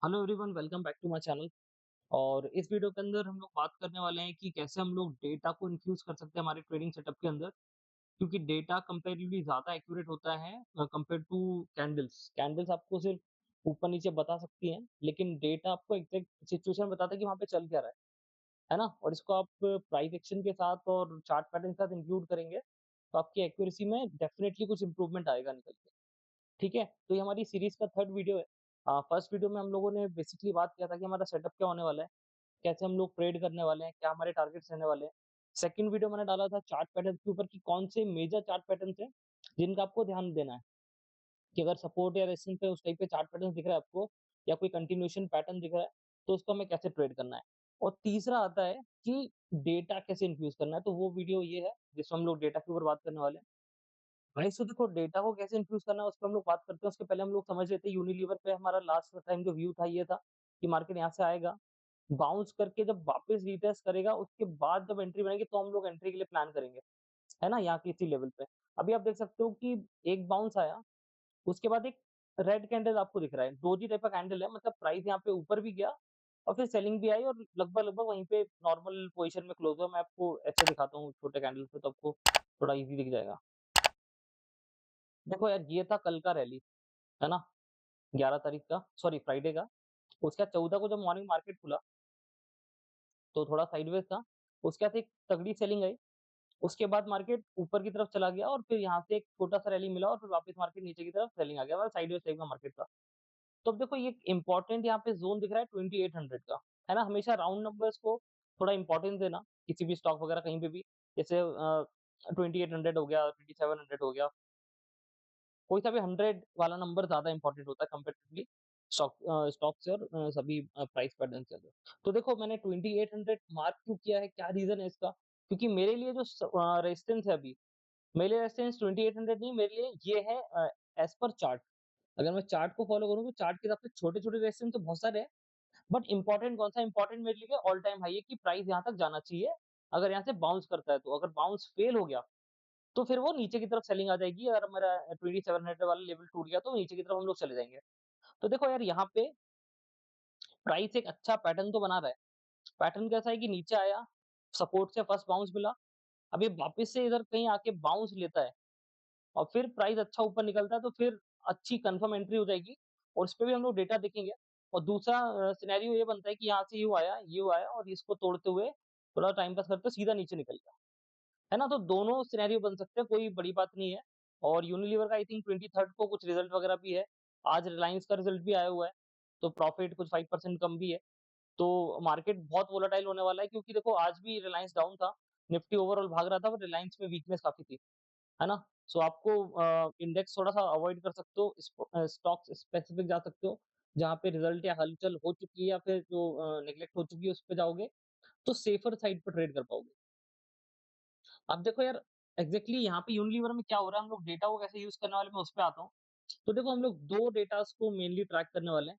Hello everyone, welcome back to my channel. और इस video के अंदर हम लोग बात करने वाले हैं कि कैसे हम लोग डेटा को इन्फ्यूज कर सकते हैं हमारे ट्रेडिंग सेटअप के अंदर। क्योंकि डेटा कंपैरेटिवली ज़्यादा एक्यूरेट होता है कंपेयर टू कैंडल्स। कैंडल्स आपको सिर्फ ऊपर नीचे बता सकती हैं, लेकिन डेटा आपको एग्जैक्ट सिचुएशन बताता है कि वहाँ पे चल क्या रहा है ना? और इसको आप प्राइस एक्शन के साथ और चार्ट पैटर्न के साथ इंक्लूड करेंगे, तो आपकी एक्यूरेसी में डेफिनेटली कुछ इंप्रूवमेंट आएगा निकल के। ठीक है? तो ये हमारी सीरीज़ का थर्ड वीडियो है। फर्स्ट वीडियो में हम लोगों ने बेसिकली बात किया था कि हमारा सेटअप क्या होने वाला है, कैसे हम लोग ट्रेड करने वाले हैं, क्या हमारे टारगेट्स रहने वाले हैं। सेकंड वीडियो मैंने डाला था चार्ट पैटर्न के ऊपर कि कौन से मेजर चार्ट पैटर्न्स हैं, जिनका आपको ध्यान देना है, कि अगर सपोर्ट या रेजिस्टेंस पे उस टाइप के चार्ट पैटर्न दिख रहा है आपको, या कोई कंटिन्यूएशन पैटर्न दिख रहा है, तो उसको हमें कैसे ट्रेड करना है। और तीसरा आता है कि डेटा कैसे इन्फ्यूज़ करना है, तो वो वीडियो ये है, जिसमें हम लोग डेटा के ऊपर बात करने वाले हैं। भाई सो देखो, डेटा को कैसे इन्फ्यूज़ करना है उस पे हम लोग बात करते हैं। उसके पहले हम लोग समझ लेते हैं यूनिलीवर पे हमारा लास्ट टाइम जो व्यू था ये था कि मार्केट यहाँ से आएगा, बाउंस करके जब वापस रिटेस्ट करेगा, उसके बाद जब एंट्री बनेगी तो हम लोग एंट्री के लिए प्लान करेंगे, है ना? यहाँ की इसी लेवल पे। अभी आप देख सकते हो कि एक बाउंस आया, उसके बाद एक रेड कैंडल आपको दिख रहा है, डोजी टाइप का कैंडल है, मतलब प्राइस यहाँ पे ऊपर भी गया और फिर सेलिंग भी आई और लगभग-लगभग वहीं पे नॉर्मल पोज़ीशन में क्लोज़ हुआ। मैं आपको ऐसे दिखाता हूँ छोटे कैंडल पे, तो आपको थोड़ा ईज़ी दिख जाएगा। देखो यार, ये था कल का रैली, है ना? 11 तारीख का, सॉरी फ्राइडे का। उसके बाद 14 को जब मॉर्निंग मार्केट खुला, तो थोड़ा साइडवेज था। उसके बाद एक तगड़ी सेलिंग आई। उसके बाद मार्केट ऊपर की तरफ चला गया और फिर यहाँ से एक छोटा-सा रैली मिला और फिर वापस मार्केट नीचे की तरफ सेलिंग आ गया, मतलब साइडवेज टाइप का मार्केट था। तो अब देखो, ये इम्पोर्टेंट यहाँ पे ज़ोन दिख रहा है 2800 का, है ना? हमेशा राउंड नंबर्स को थोड़ा इम्पोर्टेंस देना, किसी भी स्टॉक वगैरह कहीं पे भी। जैसे 2800 हो गया, 2700 हो गया, कोई सा भी 100 वाला नंबर ज़्यादा इम्पोर्टेंट होता है कंपैरेटिवली स्टॉक से और सभी प्राइस पैटर्न के अंदर। तो देखो, मैंने 2800 मार्क क्यों किया है, क्या रीज़न है इसका? क्योंकि मेरे लिए जो रेजिस्टेंस है अभी, मेरे लिए रेजिस्टेंस 2800 नहीं, मेरे लिए ये है एज़ पर चार्ट। अगर मैं चार्ट को फ़ॉलो करूँ तो चार्ट के हिसाब से छोटे-छोटे रेजिस्टेंस तो बहुत सारे हैं, बट इम्पोर्टेंट कौन-सा है? इम्पोर्टेंट मेरे लिए ऑल टाइम हाई है कि प्राइस यहाँ तक जाना चाहिए, अगर यहाँ से बाउंस करता है तो। अगर बाउंस फेल हो गया, तो फिर वो नीचे की तरफ सेलिंग आ जाएगी। अगर हमारा 2700 वाला लेवल टूट गया, तो नीचे की तरफ हम लोग चले जाएँगे। तो देखो यार, यहाँ पे प्राइस एक अच्छा पैटर्न तो बना रहा है। पैटर्न कैसा है कि नीचे आया, सपोर्ट से फर्स्ट बाउंस मिला, अब ये वापस से इधर कहीं आके बाउंस लेता है और फिर प्राइस अच्छा ऊपर निकलता है, तो फिर अच्छी कन्फर्म एंट्री हो जाएगी और इस पे भी हम लोग डेटा देखेंगे। और दूसरा सिनेरियो ये बनता है कि यहाँ से यू आया और इसको तोड़ते हुए थोड़ा टाइम पास करते हुए सीधा नीचे निकल गया। है ना? तो दोनों सिनेरियो बन सकते हैं, कोई बड़ी बात नहीं है। और यूनिलीवर का आई थिंक 23rd को कुछ रिजल्ट वगैरह भी है। आज रिलायंस का रिजल्ट भी आया हुआ है, तो प्रॉफिट कुछ 5% कम भी है। तो मार्केट बहुत वोलेटाइल होने वाला है, क्योंकि देखो आज भी रिलायंस डाउन था, निफ्टी ओवरऑल भाग रहा था, पर रिलायंस में वीकनेस काफ़ी थी, है ना? सो आपको इंडेक्स थोड़ा-सा अवॉइड कर सकते हो, स्टॉक्स स्पेसिफिक जा सकते हो, जहाँ पे रिजल्ट या हलचल हो चुकी है या फिर जो नेगलेक्ट हो चुकी है उस पे जाओगे, तो सेफर साइड पे ट्रेड कर पाओगे। अब देखो यार, एग्ज़ैक्टली यहाँ पे यूनिलीवर में क्या हो रहा है, हम लोग डेटा को कैसे यूज़ करने वाले, मैं उस पे आता हूँ। तो देखो, हम लोग 2 डेटास को मेनली ट्रैक करने वाले हैं।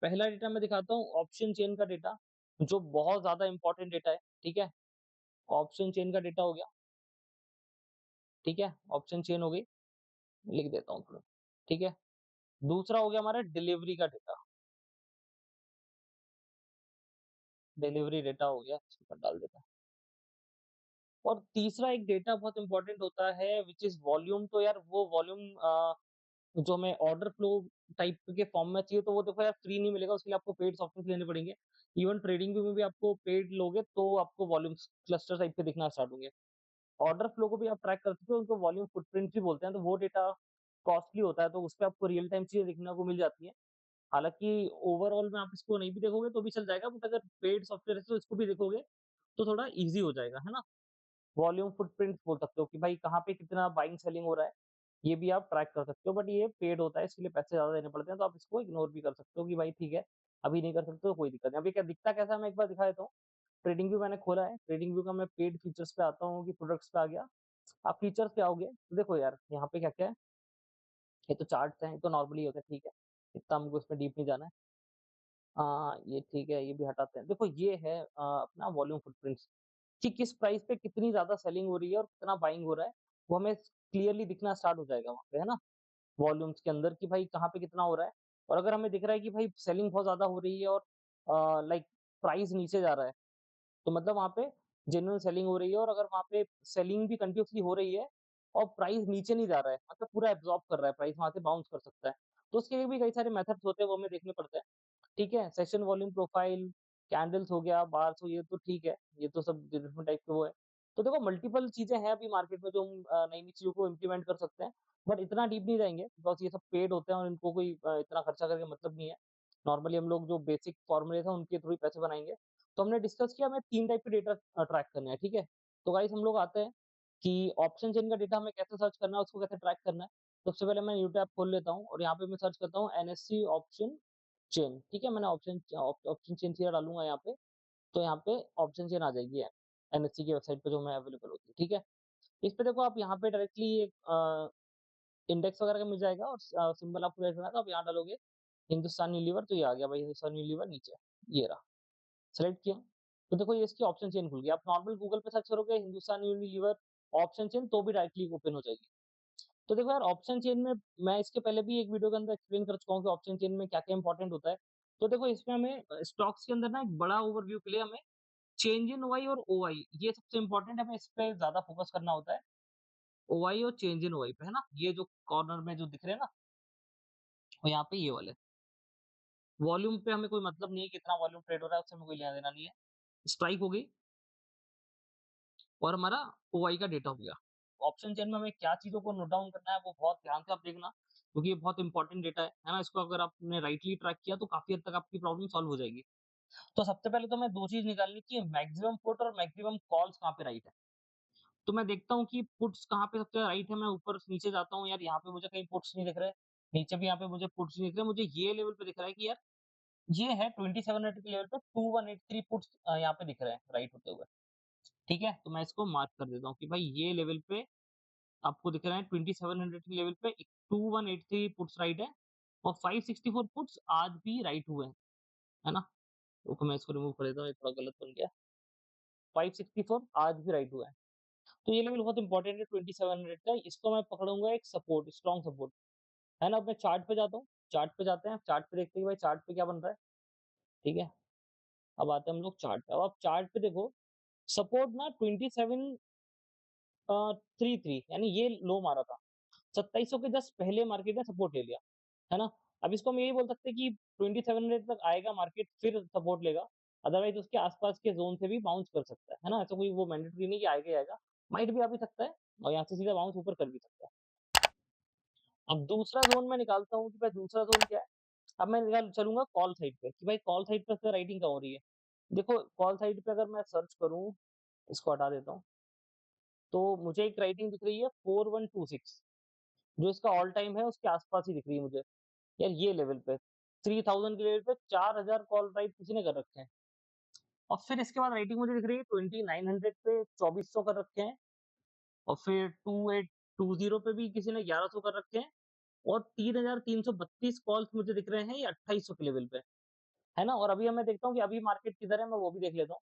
पहला डेटा मैं दिखाता हूँ, ऑप्शन चेन का डेटा, जो बहुत ज़्यादा इम्पोर्टेंट डेटा है, ठीक है? ऑप्शन चेन का डेटा हो गया, ठीक है? ऑप्शन चेन हो गई, लिख देता हूँ थोड़ा, ठीक है? दूसरा हो गया हमारा डिलीवरी का डेटा, डिलीवरी डेटा हो गया, इसके ऊपर डाल देता हूँ। और तीसरा एक डेटा बहुत इम्पोर्टेंट होता है, व्हिच इज़ वॉल्यूम। तो यार वो वॉल्यूम जो हमें ऑर्डर फ्लो टाइप के फॉर्म में चाहिए, तो वो देखो यार फ्री नहीं मिलेगा, उसके लिए आपको पेड सॉफ्टवेयर लेने पड़ेंगे। इवन ट्रेडिंग व्यू में भी आपको पेड लोगे तो आपको वॉल्यूम्स क्लस्टर टाइप के दिखना स्टार्ट होंगे। ऑर्डर फ्लो को भी आप ट्रैक कर सकते हो, उनको वॉल्यूम फुटप्रिंट भी बोलते हैं, तो वो डेटा कॉस्टली होता है, तो उसपे आपको रियल टाइम चीज़ें देखने को मिल जाती हैं। हालाँकि ओवरऑल में आप इसको नहीं भी देखोगे तो भी चल जाएगा, बट अगर पेड सॉफ्टवेयर है तो इसको भी देखोगे, तो थोड़ा ईज़ी हो जाएगा, है ना? वॉल्यूम फुटप्रिंट्स बोल सकते हो कि भाई कहाँ पे कितना बाइंग सेलिंग हो रहा है, ये भी आप ट्रैक कर सकते हो, बट ये पेड होता है, इसके लिए पैसे ज़्यादा देने पड़ते हैं, तो आप इसको इग्नोर भी कर सकते हो कि भाई ठीक है, अभी नहीं कर सकते तो कोई दिक्कत नहीं। अभी क्या दिखता कैसा है, मैं एक बार दिखा देता हूँ। ट्रेडिंग व्यू मैंने खोला है, ट्रेडिंग व्यू का मैं पेड फीचर्स पे आता हूँ कि प्रोडक्ट्स पे आ गया। आप फीचर्स पे आओगे, तो देखो यार यहाँ पे क्या-क्या है, ये तो चार्ट्स हैं, ये तो नॉर्मली होते हैं, ठीक है, इतना हमको इसमें डीप नहीं जाना है। ये ठीक है, ये भी हटाते हैं। देखो ये है अपना वॉल्यूम फुटप्रिंट्स, कि किस प्राइस पे कितनी ज़्यादा सेलिंग हो रही है और कितना बाइंग हो रहा है, वो हमें क्लियरली दिखना स्टार्ट हो जाएगा वहाँ पे, है ना? वॉल्यूम्स के अंदर कि भाई कहाँ पे कितना हो रहा है और अगर हमें दिख रहा है कि भाई सेलिंग बहुत ज़्यादा हो रही है और लाइक प्राइस नीचे जा रहा है, तो मतलब वहाँ पे जेन्युइन सेलिंग हो रही है और अगर वहाँ पे सेलिंग भी कंटीन्यूअसली हो रही है और प्राइस नीचे नहीं जा रहा है, मतलब पूरा एब्ज़ॉर्ब कर रहा है, प्राइस वहाँ से बाउंस कर सकता है। तो उसके लिए भी कई सारे मेथड्स होते हैं, वो हमें देखने पड़ते हैं। ठीक है? सेशन वॉल्यूम प्रोफाइल, कैंडल्स हो गया, बार्स हो ये तो ठीक है, ये तो सब डिफरेंट टाइप के वो है। तो देखो मल्टीपल चीज़ें हैं अभी मार्केट में जो हम नई-नई चीज़ों को इम्प्लीमेंट कर सकते हैं, बट इतना डीप नहीं जाएँगे बिकॉज़ ये सब पेड होते हैं और इनको कोई इतना खर्चा करके मतलब नहीं है। नॉर्मली हम लोग जो बेसिक फ़ॉर्मूले हैं उनके थ्रू ही पैसे बनाएँगे। तो हमने डिस्कस किया हमें 3 टाइप के डेटा ट्रैक करने हैं, ठीक है? तो गाइस हम लोग आते हैं कि ऑप्शन चेन का डेटा हमें कैसे सर्च करना है, उसको कैसे ट्रैक करना है। सबसे पहले मैं न्यू टैब खोल लेता हूँ और यहाँ पे मैं सर्च करता हूँ एनएससी ऑप्शन चेन, ठीक है? मैंने ऑप्शन चेन सीधा डालूँगा यहाँ पे, तो यहाँ पे ऑप्शन चेन आ जाएगी एनएससी की वेबसाइट पे जो मैं अवेलेबल होती है, ठीक है? इस पे देखो आप यहाँ पे डायरेक्टली एक इंडेक्स वगैरह का मिल जाएगा और सिंबल आपको देखना है तो आप यहाँ डालोगे हिंदुस्तान यूनिलीवर तो ये आ गया भाई हिंदुस्तान यूनिलीवर नीचे, ये रहा। सेलेक्ट किया, तो देखो ये इसकी ऑप्शन चेन खुल गई। आप नॉर्मल गूगल पे सर्च करोगे हिंदुस्तान यूनिलीवर ऑप्शन चेन तो भी डायरेक्टली ओपन हो जाएगी। तो देखो यार ऑप्शन चेन में मैं इसके पहले भी एक वीडियो के अंदर एक्सप्लेन कर चुका हूँ कि ऑप्शन चेन में क्या-क्या इंपॉर्टेंट होता है। तो देखो इसमें हमें स्टॉक्स के अंदर ना एक बड़ा ओवरव्यू के लिए हमें चेंज इन ओआई और ओआई ये सबसे इंपॉर्टेंट है, हमें इस पे ज़्यादा फोकस करना होता है। ओआई और चेंज इन ओआई पे, है ना? ये जो कॉर्नर में जो दिख रहे हैं ना, और यहाँ पे ये वाले। वॉल्यूम पे हमें कोई मतलब नहीं है कितना वॉल्यूम ट्रेड हो रहा है, उससे हमें कोई लेना-देना नहीं है। स्ट्राइक हो गई और हमारा ओआई का डेटा हो गया। ऑप्शन चेन में हमें क्या चीज़ों को नोट डाउन करना है वो बहुत ध्यान से आप देखना, क्योंकि ये बहुत इंपॉर्टेंट डेटा है ना? इसको अगर आपने राइटली ट्रैक किया तो काफ़ी हद तक आपकी प्रॉब्लम सॉल्व हो जाएगी। तो सबसे पहले तो हमें 2 चीज़ निकालनी थी, मैक्सिमम पुट और मैक्सिमम कॉल्स कहाँ पे राइट है। तो मैं देखता हूँ कि पुट्स कहाँ पे सबसे राइट है, मैं ऊपर से नीचे जाता हूँ, यार यहाँ पे मुझे कहीं पुट्स नहीं दिख रहे, नीचे भी यहाँ पे मुझे पुट्स नहीं दिख रहे, मुझे ये लेवल पे दिख रहा है कि यार ये है 2700 के लेवल पे 2183 पुट्स यहाँ पे दिख रहे हैं राइट होते हुए। ठीक है? तो मैं इसको मार्क कर देता हूँ कि भाई ये लेवल पे आपको दिख रहा है 2700 के लेवल पे 2183 पुट्स राइट है और 564 पुट्स आज भी राइट हुए हैं, है ना? रुको मैं इसको रिमूव कर देता हूँ, ये थोड़ा गलत बन गया। 564 आज भी राइट हुआ है। तो ये लेवल बहुत इंपॉर्टेंट है 2700 का, इसको मैं पकड़ूँगा एक सपोर्ट, स्ट्रॉन्ग सपोर्ट, है ना? अब मैं चार्ट पे जाता हूँ, चार्ट पे जाते हैं, चार्ट पे देखते हैं कि भाई चार्ट पे क्या बन रहा है, ठीक है? अब आते हैं हम लोग चार्ट पे, अब आप चार्ट पे देखो, सपोर्ट ना 27 33 यानी ये लो मारा था। 2700 के जस्ट पहले मार्केट ने सपोर्ट ले लिया, है ना? अब इसको हम यही बोल सकते हैं कि 2700 तक आएगा मार्केट फिर सपोर्ट लेगा, अदरवाइज़ उसके आस-पास के ज़ोन से भी बाउंस कर सकता है ना? ऐसा कोई वो मैंडेटरी नहीं कि आएगा ही आएगा, माइट भी आ भी सकता है और यहाँ से सीधा बाउंस ऊपर कर भी सकता है। अब दूसरा ज़ोन मैं निकालता हूँ कि भाई दूसरा ज़ोन क्या है? अब मैं निकाल चलूँगा कॉल साइड पे कि भाई कॉल साइड पे से राइटिंग कहाँ हो रही है? देखो कॉल साइड पे अगर मैं सर्च करूँ, इसको हटा देता हूँ, तो मुझे एक राइटिंग दिख रही है 4126 जो इसका ऑल टाइम है उसके आस-पास ही दिख रही है मुझे। यार ये लेवल पे 3000 के लेवल पे 4000 कॉल राइट किसी ने कर रखे हैं और फिर इसके बाद राइटिंग मुझे दिख रही है 2900 पे 2400 कर रखे हैं और फिर 2820 पे भी किसी ने 1100 कर रखे हैं और 3332 कॉल्स मुझे दिख रहे हैं ये 2800 के लेवल पे, है ना? और अभी मैं देखता हूँ कि अभी मार्केट किधर है मैं वो भी देख लेता हूँ।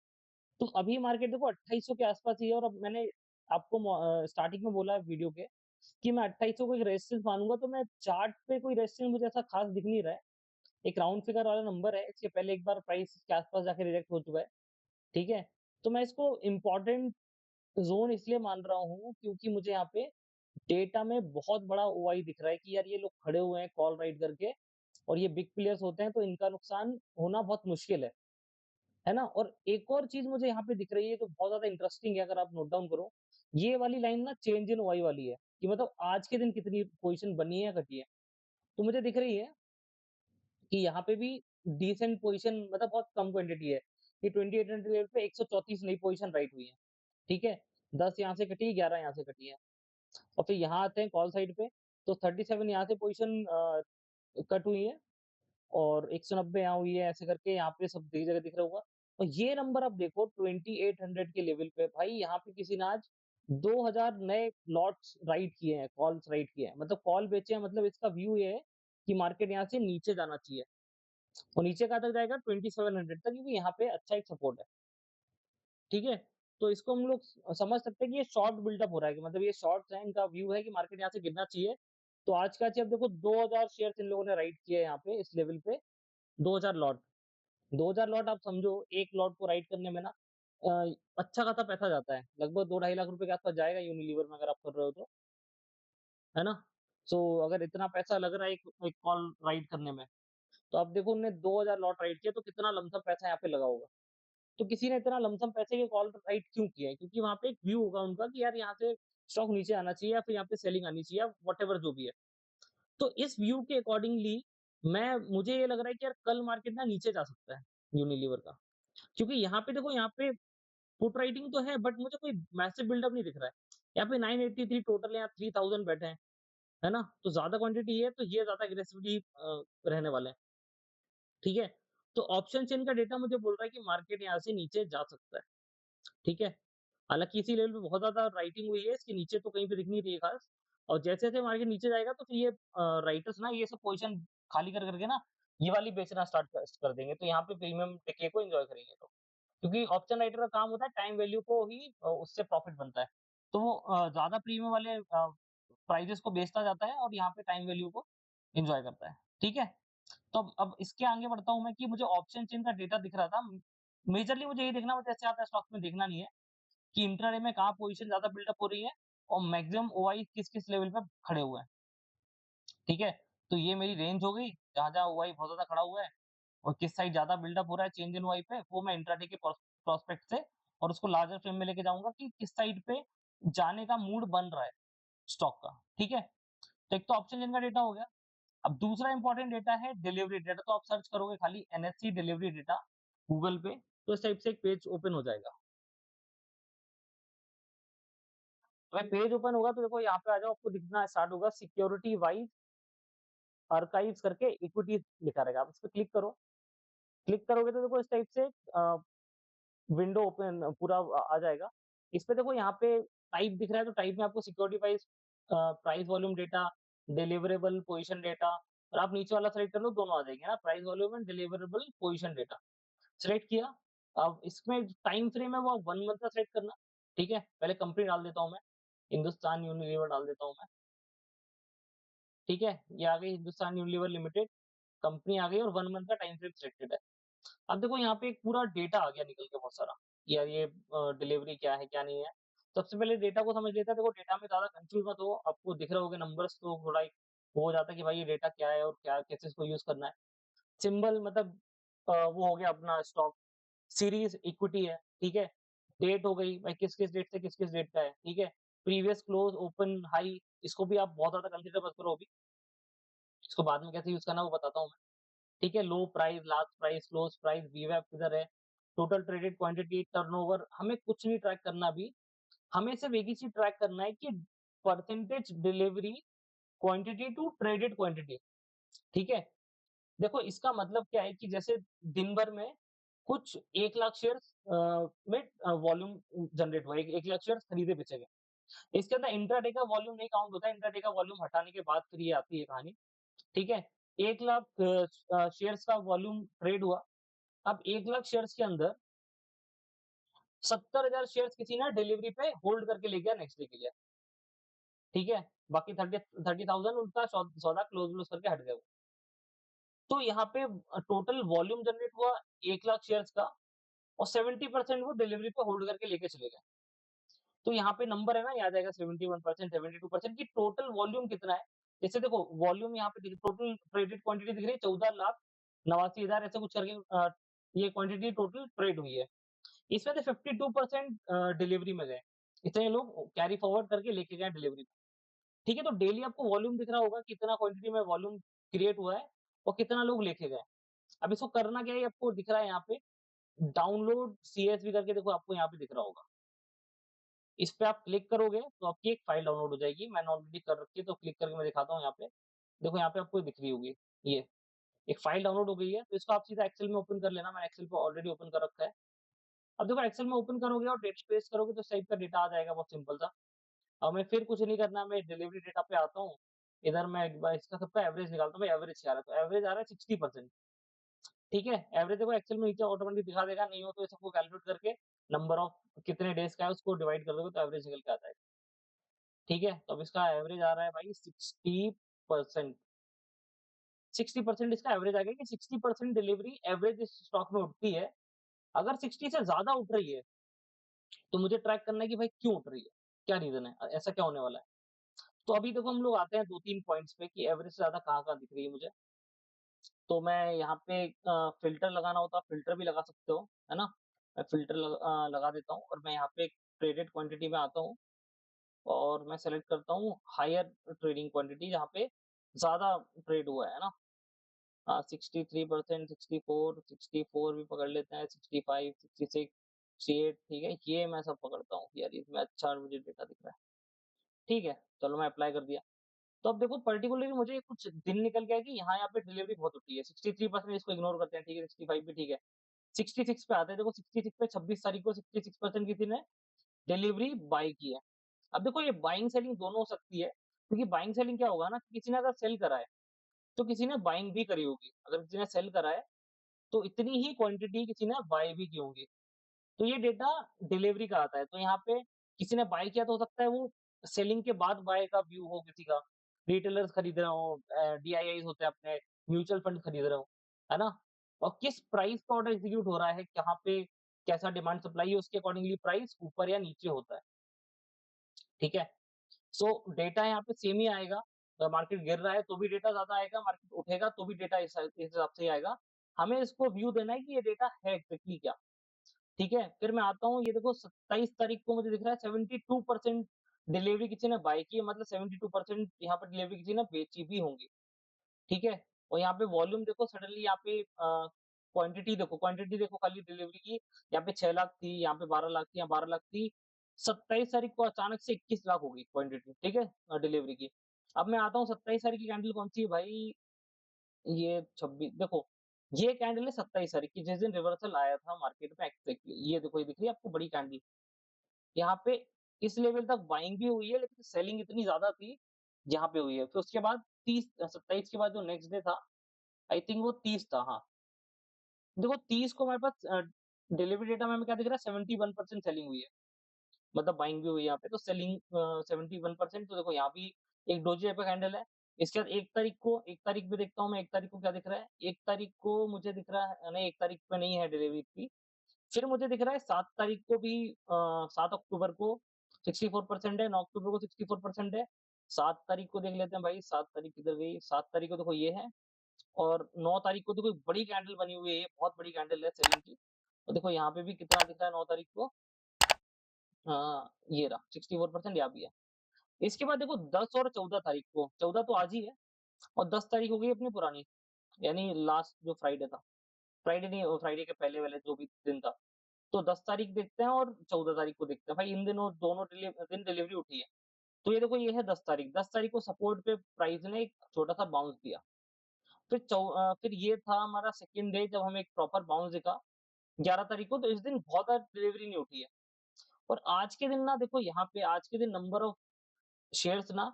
तो अभी मार्केट देखो 2800 के आस-पास ही है और अब मैंने आपको स्टार्टिंग में बोला है वीडियो के कि मैं 2800 को एक रेजिस्टेंस मानूँगा तो मैं चार्ट पे कोई रेजिस्टेंस मुझे ऐसा खास दिख नहीं रहा है। एक राउंड फिगर वाला नंबर है, इसके पहले एक बार प्राइस के आस-पास जाके रिजेक्ट हो चुका है, ठीक है? तो मैं इसको इम्पोर्टेंट ज़ोन इसलिए मान रहा हूँ क्योंकि मुझे यहाँ पे डेटा में बहुत बड़ा ओआई दिख रहा है कि यार ये लोग खड़े हुए हैं कॉल राइट करके और ये बिग प्लेयर्स होते हैं तो इनका नुकसान होना बहुत मुश्किल है ना? और एक और चीज़ मुझे यहाँ पे दिख रही है जो बहुत ज़्यादा इंटरेस्टिंग है अगर आप नोट डाउन करो, ये वाली लाइन ना चेंज इन ओआई वाली है कि मतलब आज के दिन कितनी पोज़ीशन बनी है या घटी है। तो मुझे दिख रही है कि यहाँ पे भी डिसेंट पोज़ीशन मतलब बहुत कम क्वांटिटी है कि 2800 लेवल पे 134 नई पोज़ीशन राइट हुई है, ठीक है? 10 यहाँ से कटी है, 11 यहाँ से कटी है और फिर यहाँ आते हैं कॉल साइड पे, तो 37 यहाँ से पोज़ीशन कट हुई है और 190 यहाँ हुई है, ऐसे करके यहाँ पे सब कई जगह दिख रहा होगा। और ये नंबर आप देखो 2800 के लेवल पे भाई यहाँ पे किसी ने आज 2000 नए लॉट्स राइट किए हैं, कॉल्स राइट किए हैं। मतलब कॉल बेचे हैं मतलब इसका व्यू ये है कि मार्केट यहाँ से नीचे जाना चाहिए और नीचे कहाँ तक जाएगा 2700 तक क्योंकि यहाँ पे अच्छा एक सपोर्ट है, ठीक है? तो इसको हम लोग समझ सकते हैं कि ये शॉर्ट बिल्डअप हो रहा है कि मतलब ये शॉर्ट्स हैं, इनका व्यू है कि मार्केट यहाँ से गिरना चाहिए तो आज का चाहिए अब देखो 2000 शेयर्स इन लोगों ने राइट किए हैं यहाँ पे इस लेवल पे 2000 लॉट। 2000 लॉट आप समझो एक लॉट को राइट करने में ना अच्छा खासा पैसा जाता है। लगभग 2 ढाई लाख रुपए के आस-पास जाएगा यूनिलीवर में अगर आप कर रहे हो तो, है ना? सो अगर इतना पैसा लग रहा है एक एक कॉल राइट करने में, तो आप देखो उन्होंने 2000 लॉट राइट किया तो कितना लमसम पैसा यहाँ पे लगा होगा। तो किसी ने इतना लमसम पैसे के कॉल राइट क्यों किया है? क्योंकि वहाँ पे एक व्यू होगा उनका कि यार यहाँ से स्टॉक नीचे आना चाहिए या फिर यहाँ पे सेलिंग आनी चाहिए या व्हाटएवर जो भी है। तो इस व्यू के अकॉर्डिंगली मुझे ये लग रहा है कि यार कल मार्केट ना नीचे जा सकता है यूनिलीवर का। क्योंकि यहाँ पे देखो यहाँ पे पुट राइटिंग तो है बट मुझे कोई मैसिव बिल्डअप नहीं दिख रहा है। यहाँ पे 983 टोटल है, यहाँ 3000 बैठे हैं, है ना? तो ज़्यादा क्वांटिटी है तो ये ज़्यादा एग्रेसिवली रहने वाले हैं, ठीक है? तो ऑप्शन चेन का डेटा मुझे बोल रहा है कि मार्केट यहाँ से नीचे जा सकता है, ठीक है? हालाँकि इसी लेवल पे बहुत ज़्यादा राइटिंग हुई है, इसके नीचे तो कहीं पे दिख नहीं रही है ख़ास और जैसे-जैसे मार्केट नीचे जाएगा तो फिर ये राइटर्स ना ये सब पोज़ीशन खाली कर के ना ये वाली बेचना स्टार्ट कर देंगे, तो यहाँ पे प्रीमियम टिके को एन्जॉय करेंगे लोग। क्योंकि ऑप्शन राइटर का काम होता है टाइम वैल्यू को ही उससे प्रॉफिट बनता है। तो वो ज़्यादा प्रीमियम वाले प्राइसेज़ को बेचता जाता है और यहाँ पे टाइम वैल्यू को एन्जॉय करता है, ठीक है? तो अब इसके आगे बढ़ता हूँ मैं कि मुझे ऑप्शन चेन का डेटा दिख रहा था। मेजरली मुझे ये देखना मुझे ऐसे आता है स्टॉक्स में देखना नहीं है। कि इंट्राडे में कहाँ पोजीशन ज़्यादा बिल्डअप हो रही है और मैक्सिमम ओआई किस-किस लेवल पे खड़े हुए हैं, ठीक है? तो ये मेरी रेंज हो गई, जहाँ-जहाँ ओआई बहुत ज़्यादा खड़ा हुआ है और किस साइड ज़्यादा बिल्डअप हो रहा है चेंज इन ओआई पे, वो मैं इंट्राडे के प्रोस्पेक्ट से और उसको लार्जर फ्रेम में लेके जाऊँगा कि किस साइड पे जाने का मूड बन रहा है स्टॉक का, ठीक है? तो एक तो ऑप्शन चेन का डेटा हो गया। अब दूसरा इंपॉर्टेंट डेटा है डिलीवरी डेटा, तो आप सर्च करोगे खाली एनएससी डिलीवरी डेटा गूगल पे, तो इस टाइप से एक पेज ओपन हो जाएगा। जब पेज ओपन होगा तो देखो यहाँ पे आ जाओ आपको दिखना स्टार्ट होगा सिक्योरिटी वाइज़ आर्काइव्स करके इक्विटीज़ लिखा रहेगा। आप इस पे क्लिक करो। क्लिक करोगे तो देखो इस टाइप से विंडो ओपन पूरा आ जाएगा। इस पे देखो यहाँ पे टाइप दिख रहा है तो टाइप में आपको security wise price volume data, deliverable position data और आप नीचे वाला सेलेक्ट कर लो दोनों आ जाएंगे ना price volume and deliverable position data. Select किया। अब इसमें टाइम फ्रेम है वो 1 मंथ का सेलेक्ट करना। ठीक है? पहले कंपनी डाल देता हूँ मैं। हिंदुस्तान यूनिलीवर डाल देता हूँ मैं। ठीक है? ये आ गई हिंदुस्तान यूनिलीवर लिमिटेड, कंपनी आ गई और 1 मंथ का टाइम फ्रेम सिलेक्टेड है। अब देखो यहाँ पे एक पूरा डेटा आ गया निकल के बहुत सारा, यार ये डिलीवरी क्या है, क्या नहीं है। सबसे पहले डेटा को समझ लेते हैं, देखो डेटा में ज़्यादा कन्फ्यूज़ मत हो, आपको दिख रहे होंगे नंबर्स तो थोड़ा एक वो हो जाता है कि भाई ये डेटा क्या है और क्या कैसे इसको यूज़ करना है। सिंबल मतलब वो हो गया अपना स्टॉक, सीरीज़ इक्विटी है, ठीक है? डेट हो गई, भाई किस-किस डेट से किस-किस डेट का है, ठीक है? प्रीवियस क्लोज़, ओपन, हाई इसको भी आप बहुत ज़्यादा कंसीडर मत करो अभी, इसको बाद में कैसे यूज़ करना है वो बताता हूँ मैं। ठीक है, low price, last price, close price, वीवैप किधर है, टोटल ट्रेडेड क्वांटिटी, टर्नओवर हमें कुछ नहीं ट्रैक करना अभी, हमें सिर्फ़ एक ही चीज़ ट्रैक करना है कि percentage delivery quantity to traded quantity, ठीक है? देखो इसका मतलब क्या है कि जैसे दिन भर में कुछ 1 लाख शेयर्स में वॉल्यूम जनरेट हुआ है, 1 लाख शेयर्स खरीदे बेचे गए। इसके अंदर इंट्राडे का वॉल्यूम नहीं काउंट होता है, इंट्राडे का वॉल्यूम हटाने के बाद फिर ये आती है कहानी, ठीक है? 1 लाख शेयर्स का वॉल्यूम ट्रेड हुआ, अब 1 लाख शेयर्स के अंदर 70,000 शेयर्स किसी ने डिलीवरी पे होल्ड करके ले गया नेक्स्ट डे के लिए, ठीक है? बाकी 30,000 उनका सौदा क्लोज़-व्लोज़ करके हट गए वो। तो यहाँ पे टोटल वॉल्यूम जनरेट हुआ 1 लाख शेयर्स का और 70% वो डिलीवरी पे होल्ड करके लेके चले गए। तो यहाँ पे नंबर है ना, ये आ जाएगा 71%, 72% कि टोटल वॉल्यूम कितना है। जैसे देखो वॉल्यूम यहाँ पे टोटल ट्रेडेड क्वांटिटी दिख रही है 14,89,000 ऐसे कुछ करके ये क्वांटिटी टोटल ट्रेड हुई है। इसमें से 52% डिलीवरी में गए। इतने लोग कैरी फॉरवर्ड करके लेके गए डिलीवरी में। ठीक है, तो डेली आपको वॉल्यूम दिख रहा होगा कितना क्वांटिटी में वॉल्यूम क्रिएट हुआ है और कितना लोग लेके गए। अब इसको करना क्या है, आपको दिख रहा है यहाँ पे डाउनलोड सीएसवी करके देखो आपको यहाँ पे दिख रहा होगा। इस पे आप क्लिक करोगे तो आपकी एक फाइल डाउनलोड हो जाएगी। मैंने ऑलरेडी कर रखी है तो क्लिक करके मैं दिखाता हूँ यहाँ पे। देखो यहाँ पे आपको दिख रही होगी ये, एक फाइल डाउनलोड हो गई है, तो इसको आप सीधा एक्सेल में ओपन कर लेना। मैंने एक्सेल पे ऑलरेडी ओपन कर रखा है। अब देखो एक्सेल में ओपन करोगे और डेटा पेस्ट करोगे तो इस टाइप का डेटा आ जाएगा बहुत सिंपल सा। अब मैं फिर कुछ नहीं करना, मैं डिलीवरी डेटा पे आता हूँ। इधर मैं एक बार इसका सबका एवरेज निकालता हूँ, भाई एवरेज क्या आ रहा है? तो एवरेज आ रहा है 60%। ठीक है? एवरेज देखो एक्सेल में नीचे ऑटोमेटिक दिखा देगा, नहीं हो तो इसको कैलकुलेट करके नंबर ऑफ कितने डेज़ का है उसको डिवाइड कर दोगे तो एवरेज निकल के आता है। ठीक है? तो अब इसका एवरेज आ रहा है भाई 60 60%, 60% इसका एवरेज आ गया कि 60% डिलीवरी एवरेज इस स्टॉक में उठती है। अगर 60 से ज़्यादा उठ रही है, तो मुझे ट्रैक करना है कि भाई क्यों उठ रही है? क्या रीज़न है? ऐसा क्या होने वाला है? तो अभी देखो हम लोग आते हैं 2-3 पॉइंट्स पे कि एवरेज से ज़्यादा कहाँ-कहाँ दिख रही है मुझे। तो मैं यहाँ पे फ़िल्टर लगाना होता है, फ़िल्टर भी लगा सकते हो, है ना? मैं फ़िल्टर लगा देता हूँ और मैं यहाँ पे ट्रेडेड क्वांटिटी में आता हूँ और मैं सेलेक्ट करता हूँ हायर ट्रेडिंग क्वांटिटी जहाँ पे ज़्यादा ट्रेड हुआ है ना? 63%, 64, 64 भी पकड़ लेते हैं, 65, 66, 68 ठीक है? ये मैं सब पकड़ता हूँ, यार इसमें अच्छा मुझे डेटा दिख रहा है। ठीक है, चलो मैं अप्लाई कर दिया। तो अब देखो पर्टिकुलरली मुझे कुछ दिन निकल गया कि यहाँ पे डिलीवरी बहुत होती है, 63% इसको इग्नोर करते हैं, ठीक है, 65 भी ठीक है। 66 पे आते हैं, देखो 66 पे 26 तारीख को 66% किसी ने डिलीवरी बाय की है। अब देखो ये बाइंग सेलिंग दोनों हो सकती है, क्योंकि बाइंग सेलिंग क्या होगा ना, कि किसी ने अगर सेल करा है, तो किसी ने बाइंग भी करी होगी। अगर किसी ने सेल करा है, तो इतनी ही क्वांटिटी किसी ने बाय भी की होंगी। तो ये डेटा डिलीवरी का आता है। तो यहाँ पे किसी ने बाय किया तो हो सकता है वो सेलिंग के बाद बाय का व्यू हो किसी का। रिटेलर्स खरीद रहे हो, डीआईआईज़ होते हैं अपने, म्यूचुअल फंड खरीद रहे हो, है ना? और किस प्राइस पे ऑर्डर एग्ज़ीक्यूट हो रहा है, कहाँ पे कैसा डिमांड सप्लाई है, उसके अकॉर्डिंगली प्राइस ऊपर या नीचे होता है, ठीक है? सो डेटा यहाँ पे सेम ही आएगा। मार्केट गिर रहा है तो भी डेटा ज़्यादा आएगा, मार्केट उठेगा तो भी डेटा इस हिसाब से ही आएगा। हमें इसको व्यू देना है कि ये डेटा है एक्ज़ैक्टली क्या। ठीक है? फिर मैं आता हूँ, ये देखो 27 तारीख को मुझे दिख रहा है 72% डिलीवरी किसी ने बाय की है, मतलब 72% यहाँ पे डिलीवरी किसी ने बेची भी होंगी, ठीक है? और यहाँ पे वॉल्यूम देखो सडनली यहाँ पे क्वांटिटी देखो खाली डिलीवरी की, यहाँ पे 6 लाख थी, यहाँ पे 12 लाख थी, यहाँ 12 लाख थी। 27 तारीख को अचानक से 21 लाख हो गई क्वांटिटी, ठीक है? डिलीवरी की। अब मैं आता हूँ 27 तारीख की कैंडल कौन-सी है भाई, ये 26 देखो, ये कैंडल है 27 तारीख की, जिस दिन रिवर्सल आया था मार्केट में एग्जैक्टली। ये देखो, ये दिख रही है आपको बड़ी कैंडल। यहाँ पे इस लेवल तक बाइंग भी हुई है, लेकिन सेलिंग इतनी ज़्यादा थी, जहाँ पे हुई है। फिर उसके बाद 30 27 के बाद जो नेक्स्ट डे था, आई थिंक वो 30 था, हाँ। देखो 30 को हमारे पास डिलीवरी डेटा में हमें क्या दिख रहा है, 71% सेलिंग हुई है। मतलब बाइंग भी हुई है यहाँ पे, तो सेलिंग 71%। तो देखो यहाँ भी एक डोजी टाइप का कैंडल है। इसके बाद 1 तारीख को, 1 तारीख पे देखता हूँ मैं, 1 तारीख को क्या दिख रहा है? 1 तारीख को मुझे दिख रहा है, नहीं 1 तारीख पे नहीं है डिलीवरी की। फिर मुझे दिख रहा है 7 तारीख को भी 7 अक्टूबर को 64% है, 9 अक्टूबर को 64% है। 7 तारीख को देख लेते हैं भाई, 7 तारीख किधर गई? 7 तारीख को देखो ये है, और 9 तारीख को देखो एक बड़ी कैंडल बनी हुई है, ये बहुत बड़ी कैंडल है सेलिंग की। और देखो यहाँ पे भी कितना दिख रहा है 9 तारीख को, ये रहा 64% यहाँ भी है। इसके बाद देखो 10 और 14 तारीख को, 14 तो आज ही है, और 10 तारीख हो गई अपनी पुरानी, यानी लास्ट जो फ्राइडे था। फ्राइडे नहीं, फ्राइडे के पहले वाले जो भी दिन था। तो 10 तारीख देखते हैं और 14 तारीख को देखते हैं। भाई इन दिनों दोनों दिन डिलीवरी उठी है। तो ये देखो ये है 10 तारीख। 10 तारीख को सपोर्ट पे प्राइस ने एक छोटा-सा बाउंस दिया। फिर ये था हमारा सेकंड डे जब हमें एक प्रॉपर बाउंस दिखा 11 तारीख को, तो इस दिन बहुत ज़्यादा डिलीवरी नहीं उठी है। और आज के दिन ना देखो यहाँ पे आज के दिन नंबर ऑफ शेयर्स ना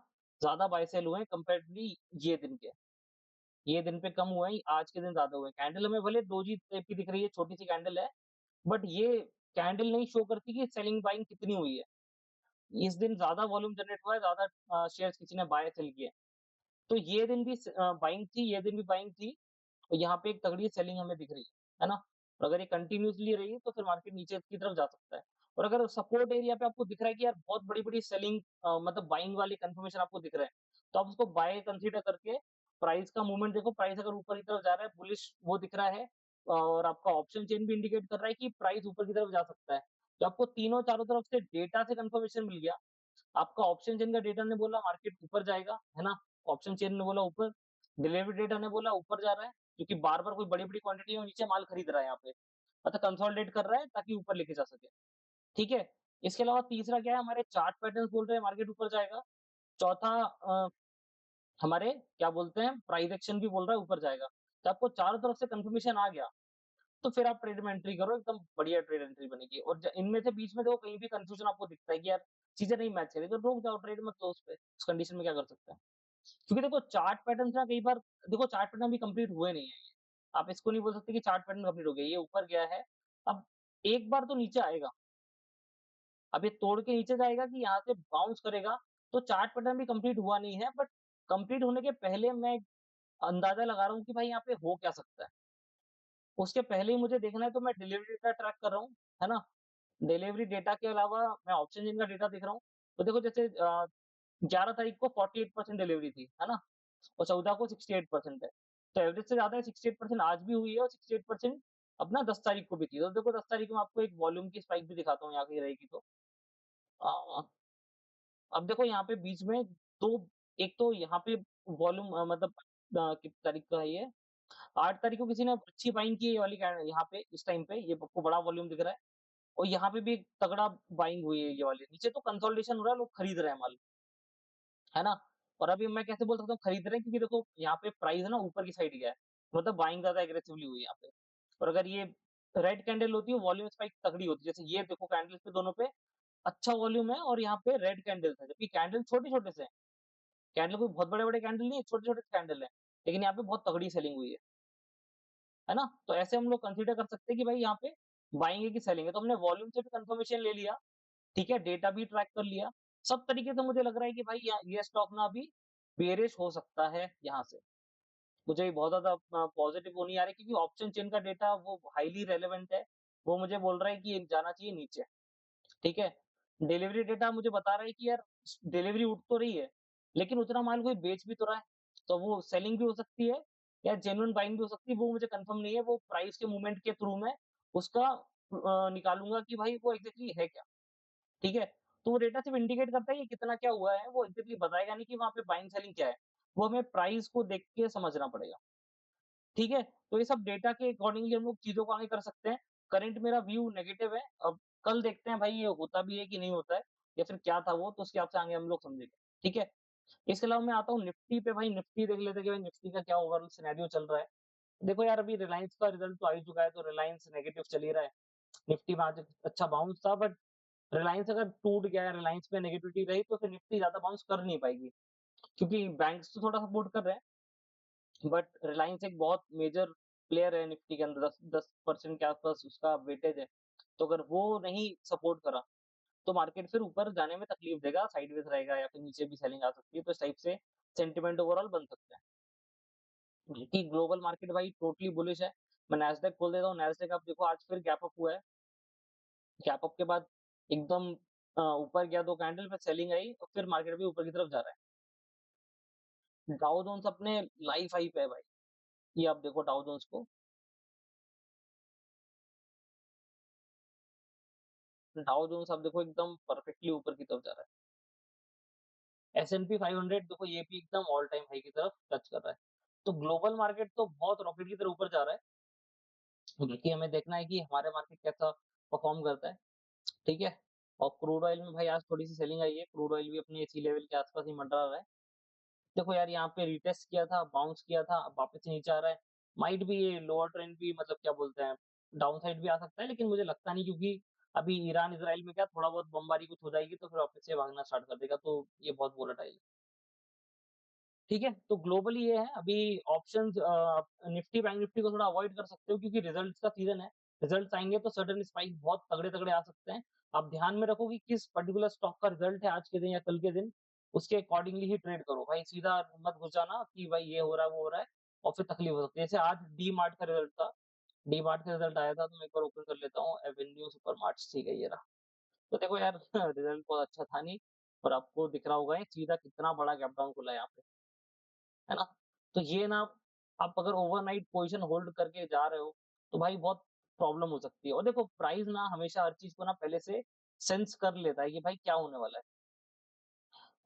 ज़्यादा बाय सेल हुए हैं कंपैरेटिवली ये दिन के। ये दिन पे कम हुए हैं, आज के दिन ज़्यादा हुए हैं। कैंडल हमें भले डोजी टाइप की दिख रही है, छोटी-सी कैंडल है, बट ये कैंडल नहीं शो करती कि सेलिंग बाइंग कितनी हुई है। इस दिन ज़्यादा वॉल्यूम जनरेट हुआ है, ज़्यादा शेयर्स किसी ने बाय सेल किए। तो ये दिन भी बाइंग थी, ये दिन भी बाइंग थी, और यहाँ पे एक तगड़ी सेलिंग हमें दिख रही है ना? और अगर ये कंटिन्यूअसली रही तो फिर मार्केट नीचे की तरफ जा सकता है। और अगर सपोर्ट एरिया पे आपको दिख रहा है कि यार बहुत बड़ी-बड़ी सेलिंग मतलब बाइंग वाली कंफर्मेशन आपको दिख रहा है, तो आप उसको बाय कंसीडर करके प्राइस का मूवमेंट देखो, प्राइस अगर ऊपर की तरफ जा रहा है, बुलिश वो दिख रहा है, और आपका ऑप्शन चेन भी इंडिकेट कर रहा है कि प्राइस ऊपर की तरफ जा सकता है। तो आपको तीनों चारों तरफ से डेटा से कंफर्मेशन मिल गया। आपका ऑप्शन चेन का डेटा ने बोला मार्केट ऊपर जाएगा, है ना? ऑप्शन चेन ने बोला ऊपर, डिलीवरी डेटा ने बोला ऊपर जा रहा है, क्योंकि बार-बार कोई बड़ी-बड़ी क्वांटिटी में नीचे माल खरीद रहा है यहाँ पे। मतलब कंसोलिडेट कर रहा है ताकि ऊपर लेके जा सके, ठीक है? इसके अलावा तीसरा क्या है, हमारे चार्ट पैटर्न्स बोल रहे हैं मार्केट ऊपर जाएगा। चौथा हमारे क्या बोलते हैं, प्राइस एक्शन भी बोल रहा है ऊपर जाएगा। तो आपको चारों तरफ से कंफर्मेशन आ गया, तो फिर आप ट्रेड में एंट्री करो, एकदम बढ़िया ट्रेड एंट्री बनेगी। और इनमें से बीच में देखो कहीं भी कंफ्यूजन आपको दिखता है कि यार चीजें नहीं मैच करी, तो रुक जाओ, ट्रेड मत लो उस पे, उस कंडीशन में क्या कर सकते हैं। क्योंकि देखो चार्ट पैटर्न ना कई बार, देखो चार्ट पैटर्न भी कंप्लीट हुए नहीं है ये। आप इसको नहीं बोल सकते कि चार्ट पैटर्न कंप्लीट हो गया, ये ऊपर गया है, अब एक बार तो नीचे आएगा। अब ये तोड़ के नीचे जाएगा कि यहाँ से बाउंस करेगा, तो चार्ट पैटर्न भी कंप्लीट हुआ नहीं है, बट कंप्लीट होने के पहले मैं अंदाजा लगा रहा हूँ कि भाई यहाँ पे हो क्या सकता है। उसके पहले ही मुझे देखना है तो मैं डिलीवरी डेटा ट्रैक कर रहा हूँ, है ना? डिलीवरी डेटा के अलावा मैं ऑप्शन इंजन का डेटा देख रहा हूँ। तो देखो जैसे 11 तारीख को 48% डिलीवरी थी, है ना? और 14 को 68% है। तो एवरेज से ज़्यादा है, 68% आज भी हुई है और 68% अपना 10 तारीख को भी थी। तो देखो 10 तारीख को मैं आपको एक वॉल्यूम की स्पाइक भी दिखाता हूँ यहाँ कहीं रहेगी तो। अ, अब देखो यहाँ पे बीच में 2 एक तो यहाँ पे वॉल्यूम मतलब कितनी तारीख का है ये? 8 तारीख को किसी ने अच्छी बाइंग की है ये वाली यहाँ पे इस टाइम पे, ये आपको बड़ा वॉल्यूम दिख रहा है। और यहाँ पे भी एक तगड़ा बाइंग हुई है ये वाली। नीचे तो कंसोलिडेशन हो रहा है, लोग खरीद रहे हैं माल, है ना? और अभी मैं कैसे बोल सकता हूँ खरीद रहे हैं क्योंकि देखो यहाँ पे प्राइस है ना ऊपर की साइड गया है। मतलब बाइंग ज़्यादा एग्रेसिवली हुई है यहाँ पे। और अगर ये रेड कैंडल होती है, वॉल्यूम स्पाइक तगड़ी होती है। जैसे ये देखो कैंडल्स पे दोनों पे अच्छा वॉल्यूम है और यहाँ पे रेड कैंडल्स है, जबकि कैंडल छोटे-छोटे से हैं। कैंडल कोई बहुत बड़े-बड़े कैंडल नहीं है, छोटे-छोटे कैंडल हैं। लेकिन यहाँ पे बहुत तगड़ी सेलिंग हुई है ना? तो ऐसे हम लोग कंसीडर कर सकते हैं कि भाई यहाँ पे बाइंग है कि सेलिंग है। तो हमने वॉल्यूम से भी कंफर्मेशन ले लिया, ठीक है? डेटा भी ट्रैक कर लिया। सब तरीके से मुझे लग रहा है कि भाई ये स्टॉक ना अभी बेयरिश हो सकता है यहाँ से। मुझे बहुत ज़्यादा पॉजिटिव वो नहीं आ रहा है क्योंकि ऑप्शन चेन का डेटा वो हाइली रेलेवेंट है। वो मुझे बोल रहा है कि ये जाना चाहिए नीचे, ठीक है? डिलीवरी डेटा मुझे बता रहा है कि यार डिलीवरी उठ तो रही है, लेकिन उतना माल कोई बेच भी तो रहा है। तो वो सेलिंग भी हो सकती है या जेन्युइन बाइंग भी हो सकती है, वो मुझे कंफर्म नहीं है। वो प्राइस के मूवमेंट के थ्रू मैं उसका निकालूँगा कि भाई वो एग्ज़ैक्टली है क्या, ठीक है? तो वो डेटा सिर्फ़ इंडिकेट करता है कि कितना क्या हुआ है, वो एग्ज़ैक्टली बताएगा नहीं कि वहाँ पे बाइंग सेलिंग क्या है। वो हमें प्राइस को देख के समझना पड़ेगा। ठीक है? तो ये सब डेटा के अकॉर्डिंगली हम लोग चीज़ों को आगे कर सकते हैं। करंट मेरा व्यू नेगेटिव है। अब कल देखते हैं भाई ये होता भी है कि नहीं होता है या फिर क्या था वो, तो उसके हिसाब से आगे हम लोग समझेंगे। ठीक है? इसके अलावा मैं आता हूँ निफ्टी पे। भाई निफ्टी देख लेते हैं कि भाई निफ्टी का क्या ओवरऑल सिनेरियो चल रहा है। देखो यार अभी रिलायंस का रिज़ल्ट तो आ ही चुका है, तो रिलायंस नेगेटिव चल ही रहा है। निफ्टी में आज अच्छा बाउंस था, बट रिलायंस अगर टूट गया है, रिलायंस में नेगेटिविटी रही तो फिर निफ्टी ज़्यादा बाउंस कर नहीं पाएगी। क्योंकि बैंक्स तो थोड़ा सपोर्ट कर रहे हैं, बट रिलायंस एक बहुत मेजर प्लेयर है निफ्टी के अंदर। 10% के आसपास उसका वेटेज है। तो अगर वो नहीं सपोर्ट करा तो मार्केट फिर ऊपर जाने में तकलीफ देगा, साइडवेज रहेगा या फिर नीचे भी सेलिंग आ सकती है। तो इस टाइप से सेंटिमेंट ओवरऑल बन सकता है। बाकी ग्लोबल मार्केट भाई टोटली बुलिश है। मैं नैस्डैक खोल देता हूँ। नैस्डैक आप देखो आज फिर गैप अप हुआ है। गैप अप के बाद एकदम ऊपर गया, 2 कैंडल पे सेलिंग आई और फिर मार्केट भी ऊपर की तरफ जा रहा है। डाउ जोन्स अपने लाइफ हाई पे है भाई। ये आप देखो डाउ जोन्स को। डाउ जोन्स आप देखो एकदम परफेक्टली ऊपर की तरफ जा रहा है। एस&पी 500 देखो ये भी एकदम ऑल टाइम हाई की तरफ टच कर रहा है। तो ग्लोबल मार्केट तो बहुत रॉकेट की तरह ऊपर जा रहा है। बाकी हमें देखना है कि हमारे मार्केट कैसा परफॉर्म करता है, ठीक है? और क्रूड ऑयल में भाई आज थोड़ी सी सेलिंग आई है। क्रूड ऑयल भी अपने इसी लेवल के आसपास ही मंडरा रहा है। देखो यार यहाँ पे रिटेस्ट किया था, बाउंस किया था, अब वापस से नीचे आ रहा है। माइट भी ये लोअर ट्रेंड भी मतलब क्या बोलते हैं, डाउन साइड भी आ सकता है, लेकिन मुझे लगता नहीं क्योंकि अभी ईरान इजराइल में क्या थोड़ा बहुत बमबारी कुछ हो जाएगी तो फिर वापस से भागना स्टार्ट कर देगा। तो ये बहुत वोलेटाइल है। ठीक है? तो ग्लोबली ये है। अभी ऑप्शंस निफ्टी, बैंक निफ्टी को थोड़ा अवॉइड कर सकते हो क्योंकि रिजल्ट्स का सीज़न है। रिजल्ट्स आएँगे तो सडन स्पाइक बहुत तगड़े-तगड़े आ सकते हैं। आप ध्यान में रखो कि किस पर्टिकुलर स्टॉक का रिजल्ट है आज के दिन या कल के दिन, उसके अकॉर्डिंगली ही ट्रेड करो। भाई सीधा मत घुस जाना कि भाई ये हो रहा है, वो हो रहा है और फिर तकलीफ हो सकती है। जैसे आज डी मार्ट का रिजल्ट था। डी मार्ट का रिजल्ट आया था तो मैं एक बार ओपन कर लेता हूँ। एवेन्यू सुपरमार्ट्स, ठीक है ये रहा। तो देखो यार रिजल्ट बहुत अच्छा था नहीं और आपको दिख रहा होगा ये सीधा कितना बड़ा गैप डाउन खुला है यहाँ पे। है ना? तो ये ना आप अगर ओवरनाइट पोज़ीशन होल्ड करके जा रहे हो, तो भाई बहुत प्रॉब्लम हो सकती है। और देखो प्राइस ना हमेशा हर चीज़ को ना पहले से सेंस कर लेता है कि भाई क्या होने वाला है।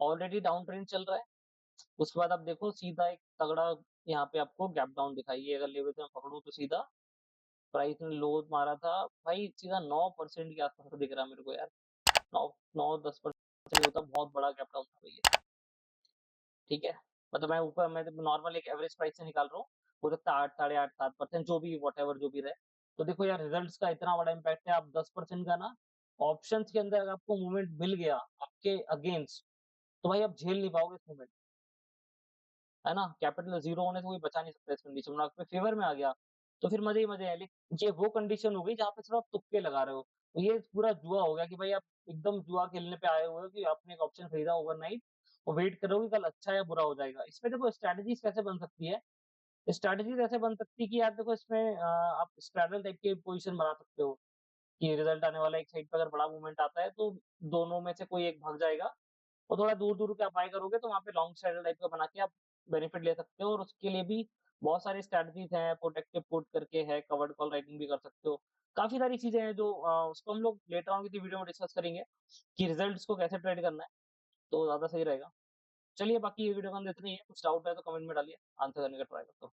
ऑलरेडी डाउन ट्रेंड चल रहा है, उसके बाद आप देखो सीधा एक तगड़ा यहाँ पे आपको गैप डाउन दिखाई। ये अगर लेवल से मैं पकड़ूँ तो सीधा प्राइस ने लो मारा था, भाई सीधा 9% के आसपास दिख रहा है मेरे को यार। 9 9-10% नहीं होता, बहुत बड़ा गैप डाउन था भैया। ठीक है? मतलब मैं तो नॉर्मल एक एवरेज प्राइस से निकाल रहा हूँ। हो सकता है 8, साढ़े 8, 7% जो भी व्हाटएवर जो भी रहे। तो देखो यार रिजल्ट्स का इतना बड़ा इम्पैक्ट है। आप 10% का ना ऑप्शंस के अंदर अगर आपको मूवमेंट मिल गया आपके अगेंस्ट, तो भाई आप झेल नहीं पाओगे इस मूवमेंट, है ना? कैपिटल ज़ीरो होने से कोई बचा नहीं सकता इस कंडीशन में। आपके फ़ेवर में आ गया, तो फिर मज़े ही मज़े हैं। लेकिन ये वो कंडीशन हो गई जहाँ पे सिर्फ़ आप तुक्के लगा रहे हो। तो ये पूरा जुआ हो गया कि भाई आप एकदम जुआ खेलने पे आए हुए हो कि आपने एक ऑप्शन खरीदा ओवरनाइट और वेट करोगे कल अच्छा या बुरा हो जाएगा। इसमें देखो स्ट्रैटेजीज़ कैसे बन सकती है, स्ट्रैटेजीज़ ऐसे बन सकती है कि यार देखो इसमें आप स्ट्रैडल टाइप की पोज़ीशन बना सकते हो, कि रिज़ल्ट आने वाला है, एक साइड पे अगर बड़ा मूवमेंट आता है तो दोनों में से कोई एक भाग जाएगा और थोड़ा दूर-दूर के आप बाय करोगे तो वहाँ पे लॉन्ग स्ट्रैडल टाइप का बना के आप बेनिफिट ले सकते हो और उसके लिए भी बहुत सारी स्ट्रैटेजीज़ हैं, प्रोटेक्टिव पुट करके है, कवर्ड कॉल राइटिंग भी कर सकते हो। काफ़ी सारी चीज़ें हैं जो उसको हम लोग लेटर ऑन किसी वीडियो में डिस्कस करेंगे कि रिज़ल्ट्स को कैसे ट्रेड करना है, तो ज़्यादा सही रहेगा। चलिए बाकी ये वीडियो के अंदर इतना ही है, कुछ डाउट है तो कमेंट में डालिए, आंसर करने का ट्राई करता हूँ।